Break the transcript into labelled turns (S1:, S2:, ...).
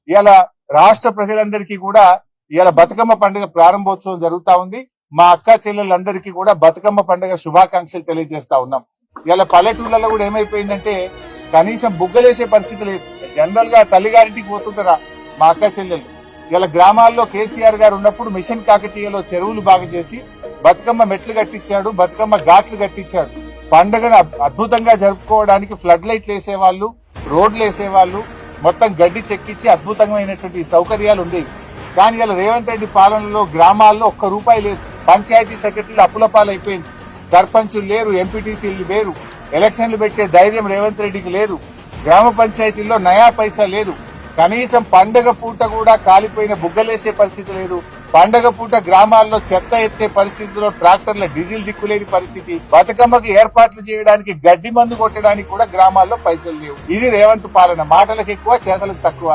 S1: ఇవాళ రాష్ట్ర ప్రజలందరికీ కూడా ఇవాళ బతుకమ్మ పండుగ ప్రారంభోత్సవం జరుగుతా ఉంది. మా అక్క చెల్లెలందరికీ కూడా బతుకమ్మ పండుగ శుభాకాంక్షలు తెలియజేస్తా ఉన్నాం. ఇవాళ పల్లెటూళ్ళలో కూడా ఏమైపోయిందంటే కనీసం బుగ్గలేసే పరిస్థితి లేదు. జనరల్ గా తల్లిగారింటికి పోతుంటారా మా అక్క చెల్లెలు. ఇలా గ్రామాల్లో కేసీఆర్ గారు ఉన్నప్పుడు మిషన్ కాకతీయలో చెరువులు బాగు చేసి బతుకమ్మ మెట్లు కట్టించాడు, బతుకమ్మ ఘాట్లు కట్టించాడు. పండుగను అద్భుతంగా జరుపుకోవడానికి ఫ్లడ్ లైట్లు వేసేవాళ్ళు, రోడ్లు వేసేవాళ్ళు, మొత్తం గడ్డి చెక్కించి అద్భుతమైనటువంటి సౌకర్యాలు ఉండేవి. కానీ ఇలా రేవంత్ రెడ్డి పాలనలో గ్రామాల్లో ఒక్క రూపాయి లేదు. పంచాయతీ సెక్రటరీలు అప్పుల పాలైపోయింది. సర్పంచులు లేరు, ఎంపీటీసీలు లేరు. ఎలక్షన్లు పెట్టే ధైర్యం రేవంత్ రెడ్డికి లేదు. గ్రామ పంచాయతీల్లో నయా పైసా లేదు. కనీసం పండగ పూట కూడా కాలిపోయిన బుగ్గలేసే పరిస్థితి లేదు. పండగ పూట గ్రామాల్లో చెత్త ఎత్తే పరిస్థితిలో ట్రాక్టర్ల డీజిల్ దిక్కులేని పరిస్థితి. బతుకమ్మకి ఏర్పాట్లు చేయడానికి గడ్డి మందు కొట్టడానికి కూడా గ్రామాల్లో పైసలు లేవు. ఇది రేవంత్ పాలన. మాటలకు ఎక్కువ, చేతలకు తక్కువ.